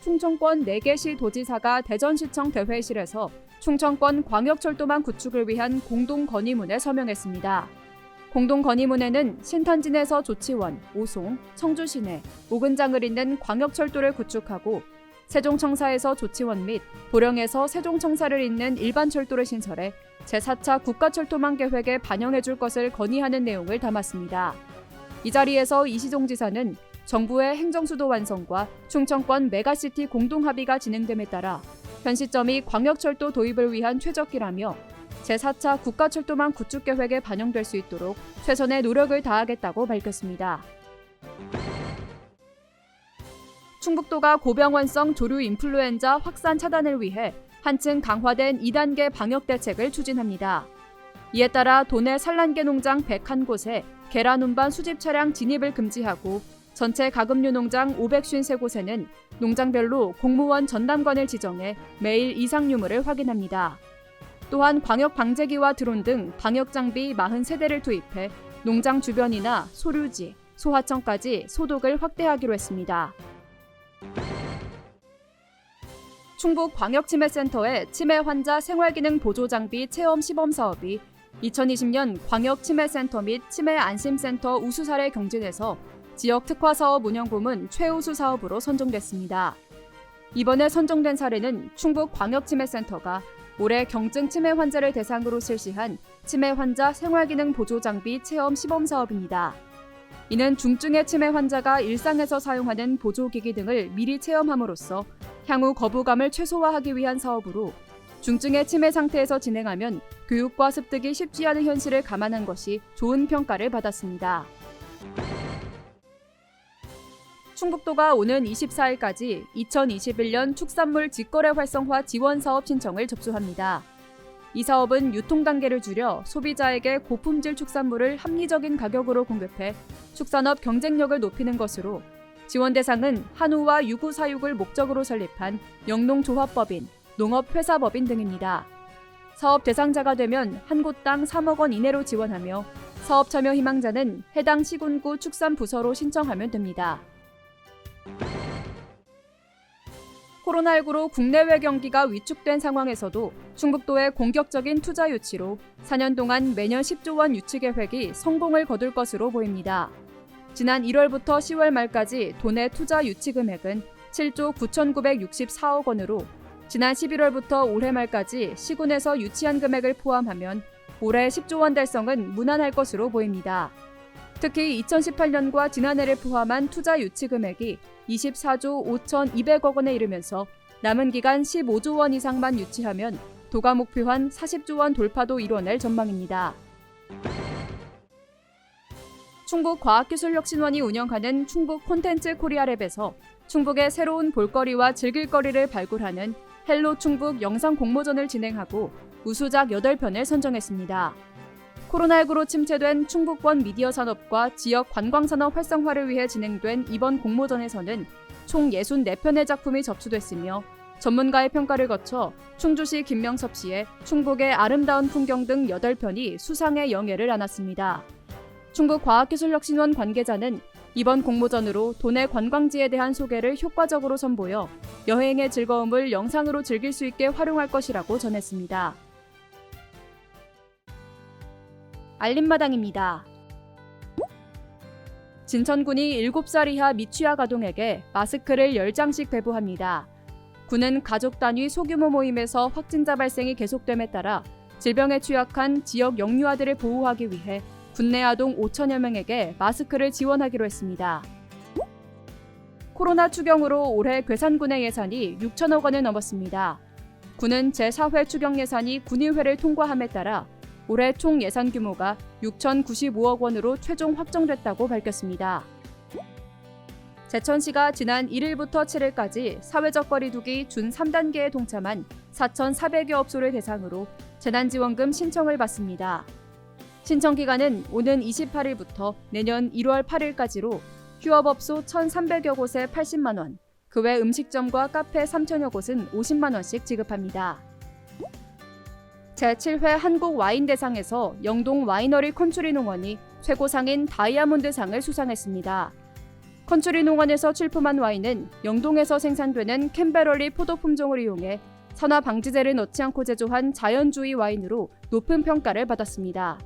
충청권 4개 시 도지사가 대전시청 대회실에서 충청권 광역철도망 구축을 위한 공동건의문에 서명했습니다. 공동건의문에는 신탄진에서 조치원, 오송, 청주시내, 오근장을 잇는 광역철도를 구축하고 세종청사에서 조치원 및 보령에서 세종청사를 잇는 일반철도를 신설해 제4차 국가철도망 계획에 반영해 줄 것을 건의하는 내용을 담았습니다. 이 자리에서 이시종 지사는 정부의 행정수도 완성과 충청권 메가시티 공동합의가 진행됨에 따라 현 시점이 광역철도 도입을 위한 최적기라며 제4차 국가철도망 구축 계획에 반영될 수 있도록 최선의 노력을 다하겠다고 밝혔습니다. 충북도가 고병원성 조류 인플루엔자 확산 차단을 위해 한층 강화된 2단계 방역 대책을 추진합니다. 이에 따라 도내 산란계 농장 101곳에 계란 운반 수집 차량 진입을 금지하고 전체 가금류 농장 553곳에는 농장별로 공무원 전담관을 지정해 매일 이상 유무를 확인합니다. 또한 광역 방제기와 드론 등 방역 장비 43대를 투입해 농장 주변이나 소류지, 소하청까지 소독을 확대하기로 했습니다. 충북광역치매센터의 치매 환자 생활기능 보조장비 체험 시범 사업이 2020년 광역치매센터 및 치매안심센터 우수 사례 경진에서 지역 특화 사업 운영 부문 최우수 사업으로 선정됐습니다. 이번에 선정된 사례는 충북광역치매센터가 올해 경증 치매 환자를 대상으로 실시한 치매 환자 생활기능 보조장비 체험 시범 사업입니다. 이는 중증의 치매 환자가 일상에서 사용하는 보조기기 등을 미리 체험함으로써 향후 거부감을 최소화하기 위한 사업으로 중증의 치매 상태에서 진행하면 교육과 습득이 쉽지 않은 현실을 감안한 것이 좋은 평가를 받았습니다. 충북도가 오는 24일까지 2021년 축산물 직거래 활성화 지원 사업 신청을 접수합니다. 이 사업은 유통 단계를 줄여 소비자에게 고품질 축산물을 합리적인 가격으로 공급해 축산업 경쟁력을 높이는 것으로 지원 대상은 한우와 유구 사육을 목적으로 설립한 영농조합법인, 농업회사법인 등입니다. 사업 대상자가 되면 한 곳당 3억 원 이내로 지원하며 사업 참여 희망자는 해당 시군구 축산부서로 신청하면 됩니다. 코로나19로 국내외 경기가 위축된 상황에서도 충북도의 공격적인 투자 유치로 4년 동안 매년 10조 원 유치 계획이 성공을 거둘 것으로 보입니다. 지난 1월부터 10월 말까지 도내 투자 유치 금액은 7조 9,964억 원으로 지난 11월부터 올해 말까지 시군에서 유치한 금액을 포함하면 올해 10조 원 달성은 무난할 것으로 보입니다. 특히 2018년과 지난해를 포함한 투자 유치 금액이 24조 5,200억 원에 이르면서 남은 기간 15조 원 이상만 유치하면 도가 목표한 40조 원 돌파도 이뤄낼 전망입니다. 충북과학기술혁신원이 운영하는 충북 콘텐츠 코리아랩에서 충북의 새로운 볼거리와 즐길거리를 발굴하는 헬로 충북 영상 공모전을 진행하고 우수작 8편을 선정했습니다. 코로나19로 침체된 충북권 미디어 산업과 지역 관광산업 활성화를 위해 진행된 이번 공모전에서는 총 64편의 작품이 접수됐으며 전문가의 평가를 거쳐 충주시 김명섭 씨의 충북의 아름다운 풍경 등 8편이 수상의 영예를 안았습니다. 충북과학기술혁신원 관계자는 이번 공모전으로 도내 관광지에 대한 소개를 효과적으로 선보여 여행의 즐거움을 영상으로 즐길 수 있게 활용할 것이라고 전했습니다. 알림마당입니다. 진천군이 7살 이하 미취학 아동에게 마스크를 10장씩 배부합니다. 군은 가족 단위 소규모 모임에서 확진자 발생이 계속됨에 따라 질병에 취약한 지역 영유아들을 보호하기 위해 군내 아동 5천여 명에게 마스크를 지원하기로 했습니다. 코로나 추경으로 올해 괴산군의 예산이 6천억 원을 넘었습니다. 군은 제4회 추경 예산이 군의회를 통과함에 따라 올해 총 예산 규모가 6,095억 원으로 최종 확정됐다고 밝혔습니다. 제천시가 지난 1일부터 7일까지 사회적 거리두기 준 3단계에 동참한 4,400여 업소를 대상으로 재난지원금 신청을 받습니다. 신청 기간은 오는 28일부터 내년 1월 8일까지로 휴업업소 1,300여 곳에 80만 원, 그 외 음식점과 카페 3천여 곳은 50만 원씩 지급합니다. 제7회 한국와인대상에서 영동 와이너리 컨츄리 농원이 최고상인 다이아몬드상을 수상했습니다. 컨츄리 농원에서 출품한 와인은 영동에서 생산되는 캠베럴리 포도 품종을 이용해 산화 방지제를 넣지 않고 제조한 자연주의 와인으로 높은 평가를 받았습니다.